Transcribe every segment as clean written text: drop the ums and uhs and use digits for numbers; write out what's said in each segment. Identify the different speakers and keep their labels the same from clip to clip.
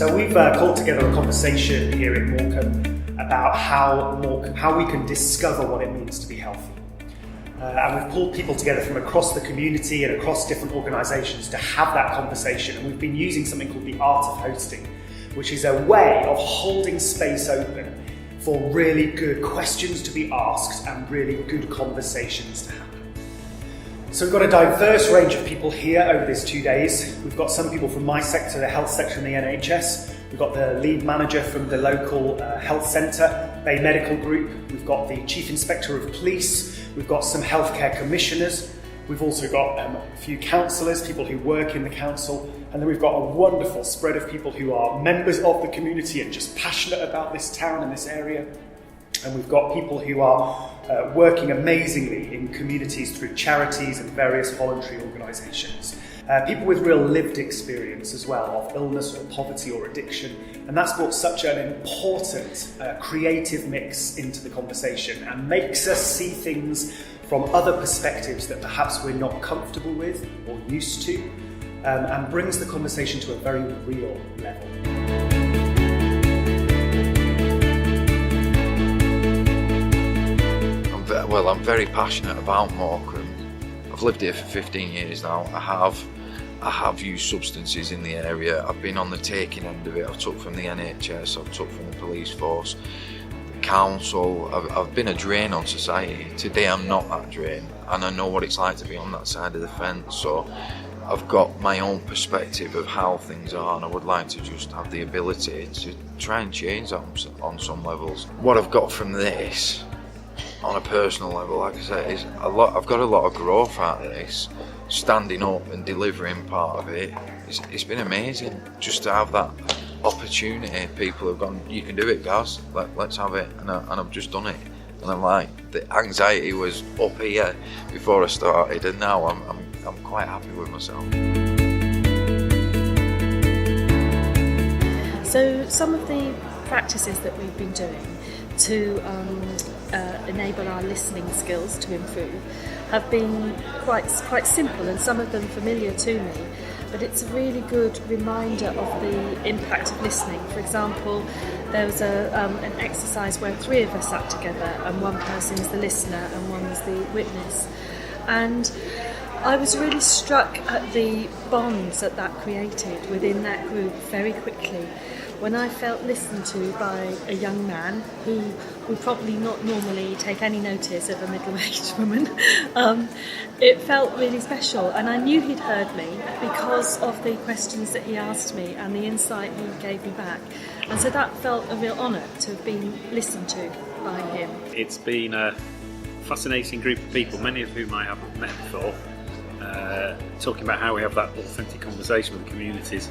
Speaker 1: So we've called together a conversation here in Morecambe about how we can discover what it means to be healthy. And we've pulled people together from across the community and across different organisations to have that conversation. And we've been using something called the Art of Hosting, which is a way of holding space open for really good questions to be asked and really good conversations to happen. So we've got a diverse range of people here over these 2 days. We've got some people from my sector, the health sector in the NHS. We've got the lead manager from the local health centre, Bay Medical Group. We've got the Chief Inspector of Police. We've got some healthcare commissioners. We've also got a few councillors, people who work in the council. And then we've got a wonderful spread of people who are members of the community and just passionate about this town and this area. And we've got people who are working amazingly in communities through charities and various voluntary organisations. People with real lived experience as well of illness or poverty or addiction. And that's brought such an important creative mix into the conversation and makes us see things from other perspectives that perhaps we're not comfortable with or used to, and brings the conversation to a very real level.
Speaker 2: Well, I'm very passionate about Morecambe. I've lived here for 15 years now. I have used substances in the area. I've been on the taking end of it. I've took from the NHS, I've took from the police force, the council. I've been a drain on society. Today I'm not that drain, and I know what it's like to be on that side of the fence. So I've got my own perspective of how things are, and I would like to just have the ability to try and change that on some levels. What I've got from this, on a personal level, like I say, is I've got a lot of growth out of this. Standing up and delivering part of it, it's been amazing just to have that opportunity. People have gone, you can do it, guys, let's have it, and I've just done it. And I'm like, the anxiety was up here before I started, and now I'm quite happy with myself.
Speaker 3: So some of the practices that we've been doing to enable our listening skills to improve have been quite simple, and some of them familiar to me, but it's a really good reminder of the impact of listening. For example, there was an exercise where 3 of us sat together, and one person was the listener and one was the witness, and I was really struck at the bonds that created within that group very quickly. When I felt listened to by a young man who would probably not normally take any notice of a middle-aged woman, it felt really special, and I knew he'd heard me because of the questions that he asked me and the insight he gave me back. And so that felt a real honour to have been listened to by him.
Speaker 4: It's been a fascinating group of people, many of whom I haven't met before, talking about how we have that authentic conversation with the communities.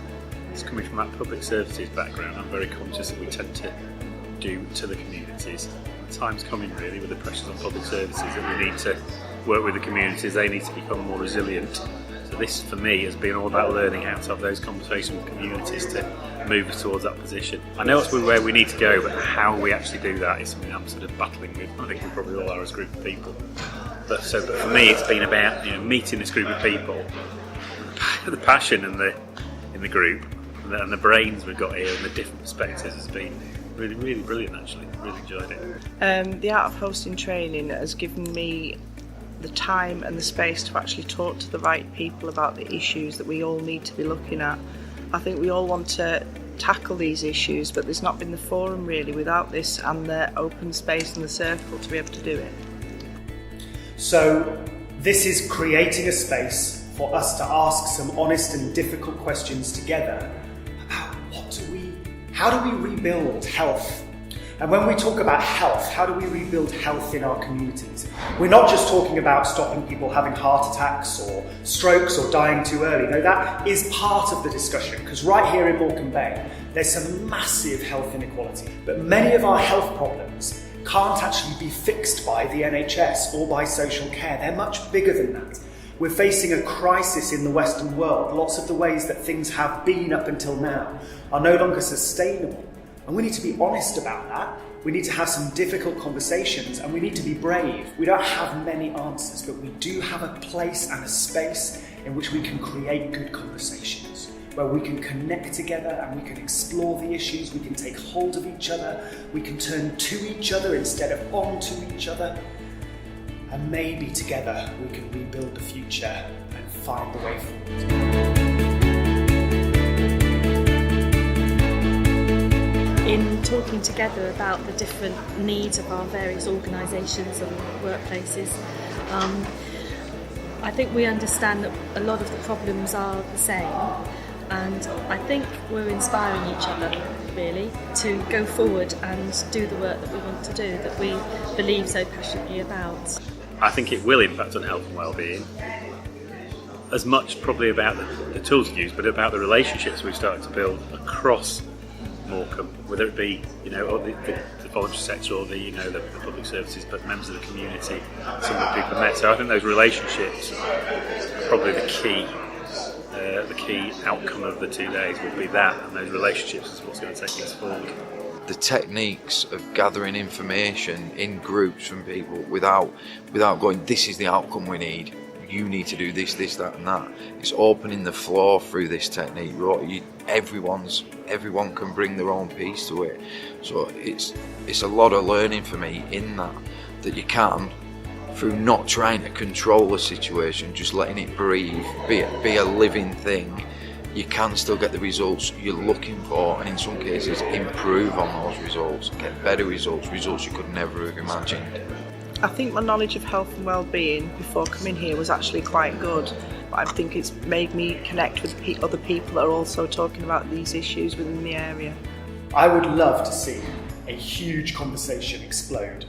Speaker 4: It's coming from that public services background. I'm very conscious that we tend to do to the communities. The time's coming really with the pressures on public services that we need to work with the communities. They need to become more resilient. So this for me has been all about learning how to have those conversations with communities to move us towards that position. I know it's where we need to go, but how we actually do that is something I'm sort of battling with. I think we probably all are as a group of people. But for me it's been about meeting this group of people, the passion in the group, and the brains we've got here and the different perspectives has been really, really brilliant actually. Really enjoyed it.
Speaker 5: The Art of Hosting training has given me the time and the space to actually talk to the right people about the issues that we all need to be looking at. I think we all want to tackle these issues, but there's not been the forum really without this and the open space and the circle to be able to do it.
Speaker 1: So this is creating a space for us to ask some honest and difficult questions together about how do we rebuild health? And when we talk about health, how do we rebuild health in our communities? We're not just talking about stopping people having heart attacks or strokes or dying too early. No, that is part of the discussion, because right here in Morecambe Bay, there's some massive health inequality. But many of our health problems can't actually be fixed by the NHS or by social care. They're much bigger than that. We're facing a crisis in the Western world. Lots of the ways that things have been up until now are no longer sustainable. And we need to be honest about that. We need to have some difficult conversations, and we need to be brave. We don't have many answers, but we do have a place and a space in which we can create good conversations, where we can connect together and we can explore the issues, we can take hold of each other, we can turn to each other instead of onto each other, and maybe together we can rebuild the future and find the way forward.
Speaker 3: In talking together about the different needs of our various organisations and workplaces, I think we understand that a lot of the problems are the same, and I think we're inspiring each other really to go forward and do the work that we want to do, that we believe so passionately about.
Speaker 4: I think it will impact on health and well-being, as much probably about the tools we use, but about the relationships we've started to build across Morecambe, whether it be the voluntary sector or the public services, but members of the community, some of the people met. So I think those relationships are probably the key outcome of the 2 days will be that, and those relationships is what's going to take us forward.
Speaker 2: The techniques of gathering information in groups from people without going, this is the outcome we need, you need to do this, that and that. It's opening the floor through this technique. Everyone can bring their own piece to it. So it's a lot of learning for me in that you can, through not trying to control a situation, just letting it breathe, be a living thing, you can still get the results you're looking for, and in some cases improve on those results, get better results you could never have imagined.
Speaker 5: I think my knowledge of health and well-being before coming here was actually quite good. But I think it's made me connect with other people that are also talking about these issues within the area.
Speaker 1: I would love to see a huge conversation explode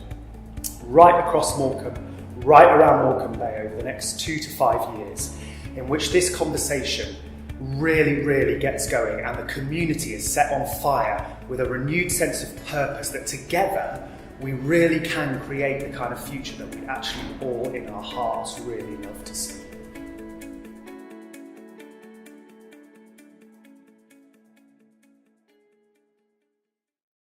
Speaker 1: right across Morecambe, right around Morecambe Bay over the next 2 to 5 years, in which this conversation really gets going and the community is set on fire with a renewed sense of purpose, that together we really can create the kind of future that we actually all in our hearts really love to see.